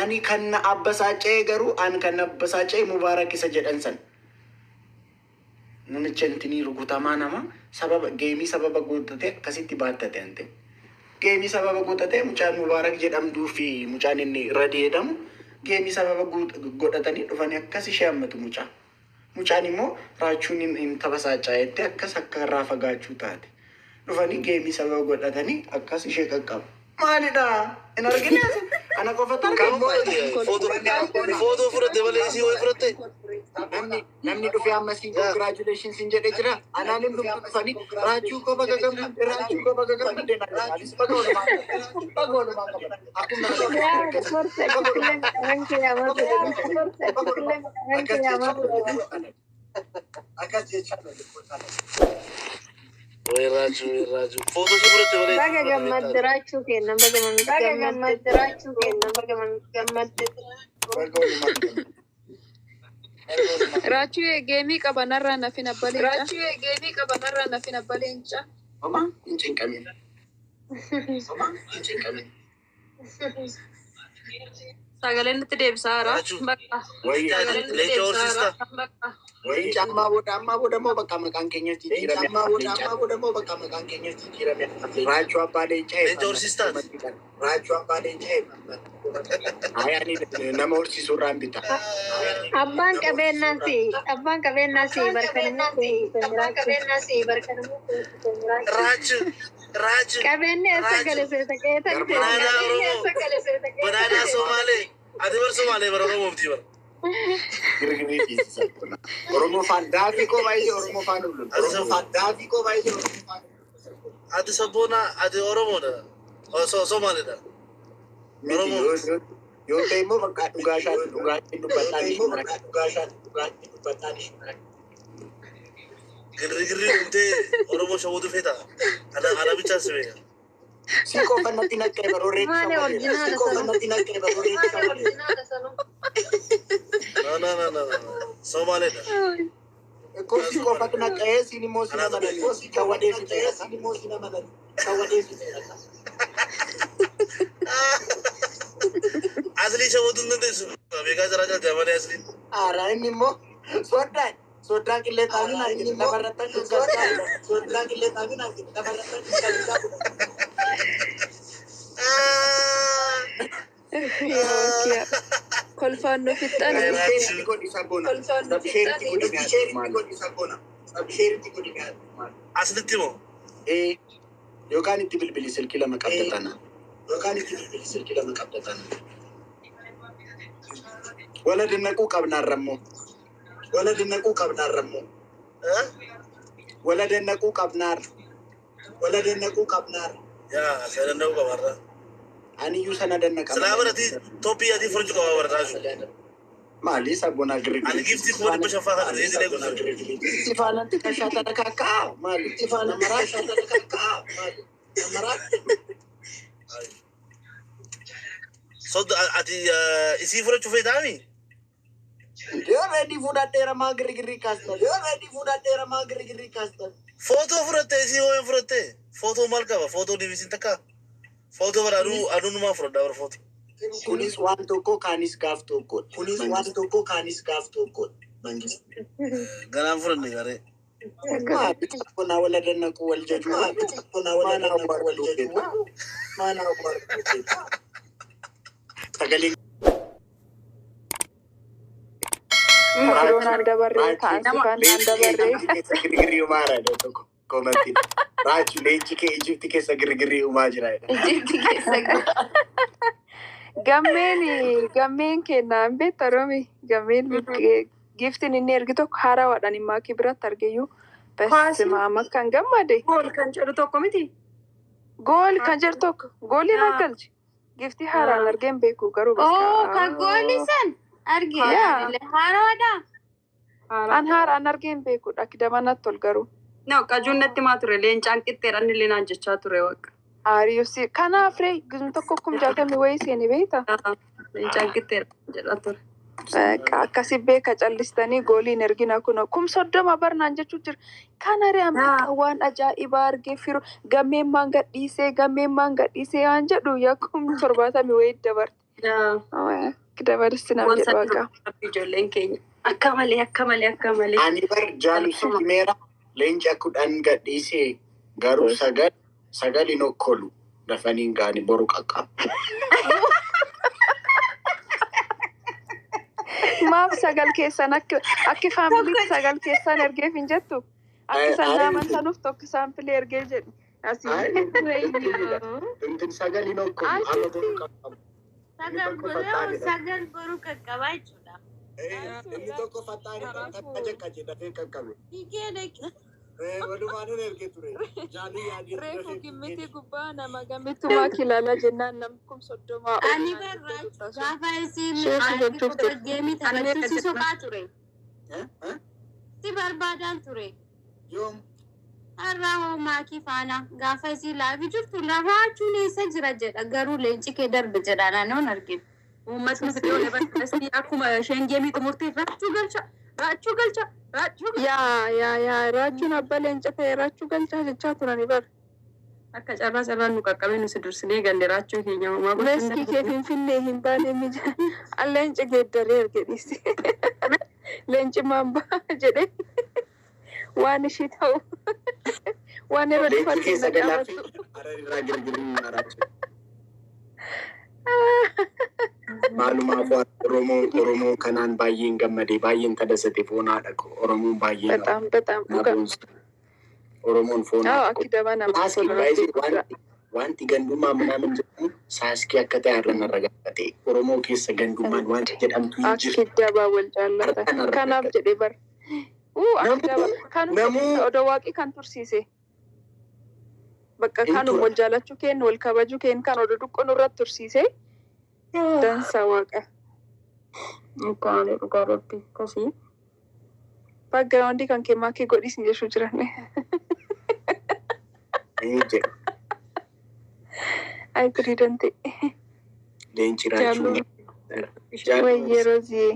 أني كان أبساچي غرو أن كان أبساچي مبارك سجدنسن نمچنتني رغوتا مانما سبب جيمي سبب غوتته كسيتي باتته انت جيمي سبب غوتته مچان مبارك جدمدو في مچان اني رديدم جيمي سبب غوتتني دفني كسي شامت مچان مو راچون ان تبساچايته كسكرا فغاچو تات دفني جيمي سبب غوتتني كسي شيكقب مالدا انا رجلي انا كفتر فوتو فرت ولا شيء وفرت namni dhufe amma si congratulations sin jedhe jira anaanin dhufani raachuu ko baga gammadde naalis bagooluma akkuma akkas jechuudha ويراجو فوتو فرت ولا baga gammadde raachuu kenna baga gammadde raachuu kenna baga gammadde Raachuu geemii qabanarraa nafin abbalenca. Mama incinqamin. Sagaleen itti deebisaara. Leenca horsiista. Leenca amma booda moo bakka maqaan keenyatti jijjiirame. Raachuu abbaa leencaa. Leenca horsiistaa. Raachuu abbaa leencaa. Ayani nama horsiisuu irraan bita. abbaan qabeenyaasi Raachuu. qabeenyi eessa galeseeta qeeta Banana Somali. Ati bar Somali bar Oromoo mti bar. Oromoo faan daafii ko baay'ee Oromoo faan ulu. Ati sabboona ati Oromoodha. Somali dha. Oromoo. Yoo ta'e immoo bakka dhugaatiin dubbataan Girri umtee Oromoo shawwatu feeta. Ana bichaa si beeka. Si qofannatti naqqee baroorreetti No. Somaaliidha. Kosi qofatu naqqee siin immoo si namadani. Asli shawwatu hin dandeessu. Beekaa jira jira malee asli. Aaraa inni immoo soddaan qillee taa'anii lafarrattan Kolfaan nu fixxan. Aslitti moo? Yookaan itti bilbili silkii lama qabdatana. Wala dinnaquu qabnaarrammoo. Wala dennaquu qabnaar. Yaa sadan da'uu qabaarra. Aniyyuu sana dennaqa. Silaabarati Toophii ati furcu qabaa bartaasu. Maali sabboonaa girri. Ani giftii fooni bishaan fa'aa kan ta'e dilee guutuu. Tifaalanti kashaata dhakaakaa maali? Sodda ati isii furachuu feetaami? Yoo reedii fudhadheera maa girri kaastan. Footoo fudhattee isii hoo hin fudhattee? Footoo maal qaba? Footoo diivisiin takka? Footoo bara aduu numaa fudhadhaa bara footoo. Kunis waan tokko kaanis gaaf tokko. Ganaan fudhanne garee. Qonnaa wala dannaquu wal jaju. Sagalee. Makaroonaan dabarree taasifaan dabarree. Girgirrii uumaa jira tokko koomatti. Raachuu leenci kee Ijipti keessa girgirrii uumaa jira. Gammeen kennaan beektaa Roomi gammeen giftiin inni ergi tokko haarawaadhaan immoo biratti argeeyyuu basimaa makkaan gammade. Gool kan jedhu tokko miti. Gool kan jedhu tokko gooliin argalchi. Giftii haaraan argeen beeku garuu kan goolli san argee haaraadha. An haaraan argeen beekudha kidamanatti ol garuu. No, qajuun natti maa ture leencaan qixxeedhaan illee naan jechaa ture waqa. Aariyuusi kanaaf ree gizum tokko kum jaatamni wayii seeni beektaa? Leencaan qixxeedhaan jedhaa ture. Akkasi beeka callistanii gooliin ergina kun kum soddoma barnaan jechuu jira. Kana ree amma waan ajaa'ibaa argee firu gammeen maan gadhiisee waan jedhu yakkum 70 wayii dabarte. Kitaaba destinaa jedhu akka. Ijoolleen keenya akka malee. Ani bar jaalusi meera leenca kudhan gadhiisee garuu sagal hin okkolu dafaniin gaani boru qaqqabu. Maaf sagal keessan akka faamilii sagal keessan ergeef hin jettu. Akka sanaa amantanuuf tokko saampilii ergee jedhu. Intin sagal hin okkolu amma boru qaqqabu. Sagal boru qaqqabaa jechuudha. Inni tokko fattaani kan takka jekkate dafee qaqqabe. Walumaan ergee ture. Jaalii yaadii. Reefu gimmiti gubbaa nama gamittumaa kilala jennaan namkum soddomaa. Ani barraa gaafa isin geemii taphachiisu qaa ture. Si barbaadaan ture. Yoom. Har'aa hoo maakii faana gaafa isin laafii jirtu lafaachuun eessa jira jedha garuu leenci kee darbe jedha naannoon arginu. Uummatni fidoo dabarsii akkuma isheen geemii xumurtee raachuu galcha. Yaa raachuun abbaa leenca ta'e raachuu galchaa jechaa turani bar. Akka carraan nu qaqqabee nu si dursinee galle raachuu keenya uumaa godhanii. Leenci kee finfinnee hin baane mija. Leenci geeddaree ergedhiisi. Leenci maambaa jedhee waan ishii ta'u. Waan yeroo dhifaatti na qabattu. Maalumaaf Oromoo kanaan baay'een gammadee baay'een tadasate foonaa dhaqu. Oromoon baay'een. Bexaam dhugaa. Oromoon foonaa dhaqu. Akki dabaa nama wanti gandummaa minaamin jedhamu saaskii akka ta'e irra narra gaafate. Oromoo keessa gandummaan wanti jedhamtu hin jiru. Akki dabaa wal jaallatan. Kanaaf jedhee bar. Akki dabaa. Kanuma odoo waaqii kan tursiise. Bakka kanuma wal jaallachuu kennu wal kabajuu kennu kan odoo dhuqqoon irratti tursiise. Dansa waaqa. Mukaan dhugaa rabbi kosii. Background kan kee maakii godhiis hin jechuu jiran. Ay guddiidante. Leenci raachuu. Wayyee Roozii.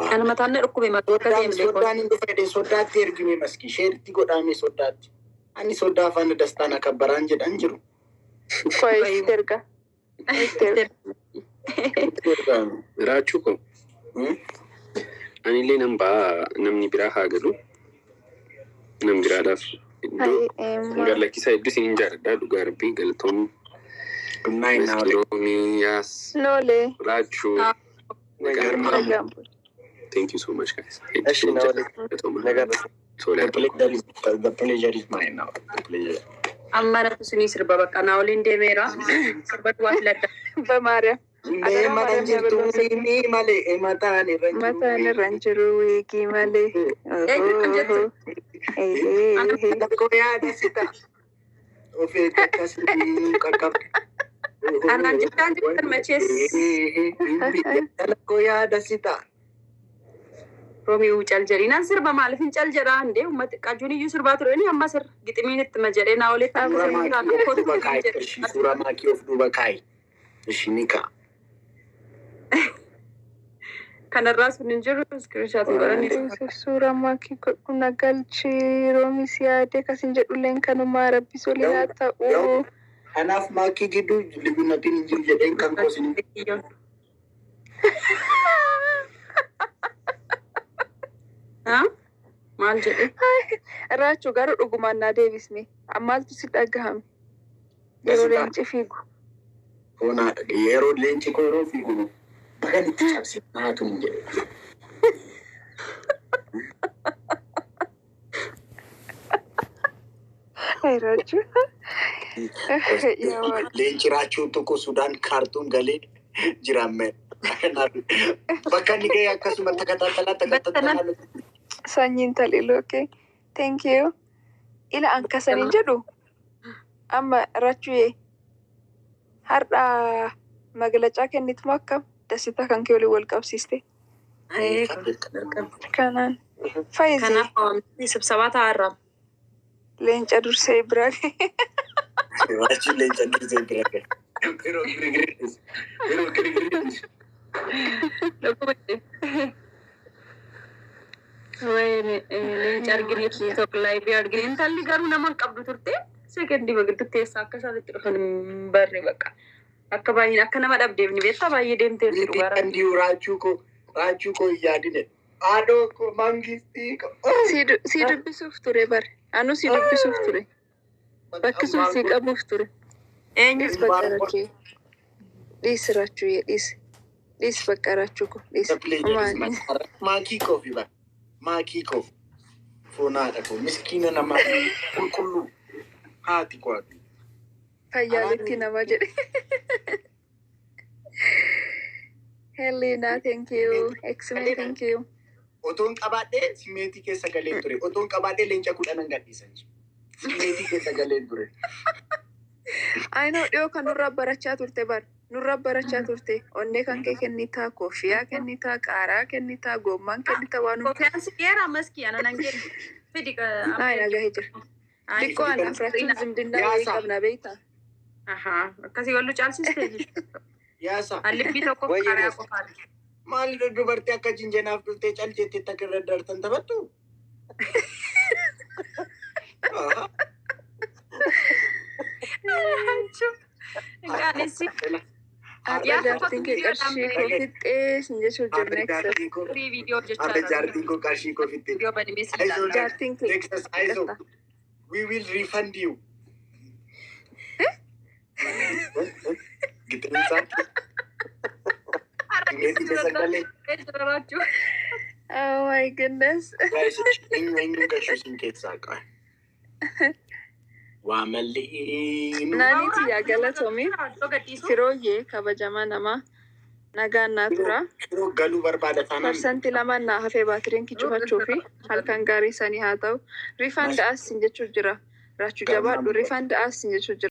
Kan mataan dhukkubee matoota deemnee Soddaan hin dhufee soddaatti ergime maski sheeritti godhaame soddaatti. Ani soddaa afaan dastaan akka baraan jedhan jiru. Faayisti erga. Raachuu ko. Anillee namni biraa haa galu. Nam biraadhaaf iddoo galakkisaa hedduu isin jaalladhaa dhugaa rabbii galatoomni. Yaas. Noolee. Raachuu. Thank you so much, guys. The pleasure is mine now. The pleasure. amma natu sunii sirba bakka naa waliin deemeera. Sirba duwwaa filadha. Bamaariyaa. Mana jirtu ni malee mataan irra hin jiru wiigii malee. Lakkoo yaada sita. Ofii akkasii qaqqabde. Anaan jettaan jettan machees. Lakkoo yaada sita. Roomiyuu cal jedhinaan sirba maaliif hin cal jedhaa hundee uummata qajuun iyyuu sirbaa ture inni amma sirra giximiin itti ma jedhee naa olee Suuraa maakii of duuba kaayi. Ishini kaa. kanarraa sun hin jiru iskiriinshaatii godhanii. Suuraa maakii kun galchii roomis yaadee kasin jedhulleen kanumaa rabbis waliin haa ta'u. Kanaaf maakii gidduu libinatiin hin jiru jedheen kan kosin. Maal jedhe? Raachuu garuu dhugumaan naa deebisne. Ammaaltu si dhagahame. Yeroo leenci fiigu. Yeroo leenci koo yeroo fiigu bagan itti cabsi naatu hin jedhe. Raachuu. Leenci raachuu tokko Sudaan kaartuun galee jiraame. Bakka inni gahee akkasuma takkataa. Sanyiin taliloo okay. Thank you. Ila ankasaniin jedhu amma Raachuu har'a maglacaa kennituma akkam dasita kan kee waliin wal qabsiiste. Kanaan Faayizi. Kanaaf sibsabaa taa'arraa. Leenca dursee biraa Raachuu leenca dursee biraa ga'e. Yeroo girigiris. Leenca arginu tokko laayivii arginu intalli garuu nama hin qabdu turte Sekendi begitu teessa akka isaatti dhufan barri bakka. Akka baay'een akka nama dhabdeefni beektaa baay'ee deemtee jiru gara. Andi raachuu ko yaadine. Aadoo ko mangistii ko. Si dubbisuuf ture bari. Anu si dubbisuuf ture. Bakki sun si qabuuf ture. Eenyus Bakkarachuu. Dhiis rachuu dhiis. Dhiis bakkarachuu ko. Dhiis. Maakii koofi bara. Maakii koofi. Foonaadha ko. Miskiina nama qulqulluu. Haati kwaati. Fayyaaletti nama jedhe. Helena, thank you. Excellent, thank you. Otoon qabaadhee simeetii keessa galee ture. Otoon qabaadhee leenca kudhanan gadhiisan. Simeetii keessa galee ture. Ayinoo dhiyoo kan nurraa barachaa turte bar. Nurraa barachaa turte. Onnee kan kee kennitaa, koofiyaa kennitaa, qaaraa kennitaa, gommaan kennitaa waan hundaa. koofiyaan si dheeraa maskii ana nan kennu. Fidi Ayina gahee jira. Xiqqoo ana firachuun zimdinaa wayii qabna beektaa. akkasii wallu caalsistee jirtu. Yaasa. Allibbii tokko qaaraa qofaadha. Maali dubartii akka jinjanaaf dhuftee caljeetti takka irra dartan taphattu? Qaanessi. Har'a jaartiin kee qarshii koo fixxee sin jechuun jirna eegsa. Firii viidiyoo Har'a jechaa jaartiin koo qarshii koo fixxee. viidiyoo banimee si ilaalla. Jaartiin kee Exercise. We will refund you. Gixinsa. Oh my goodness. Eenyu gashuu sin keessaa qaba. Waa mallee. Naaniti yaa galatoomii firooyyee kabajamaa namaa nagaan naa tura. Yeroo galuu barbaada taanaan. Parsantii lamaan naa hafee baatiriin kicufachuu fi halkan gaarii sanii haa ta'u. Rifand as sin jechuu jira. Raachuu jabaadhu rifand as sin jechuu jira.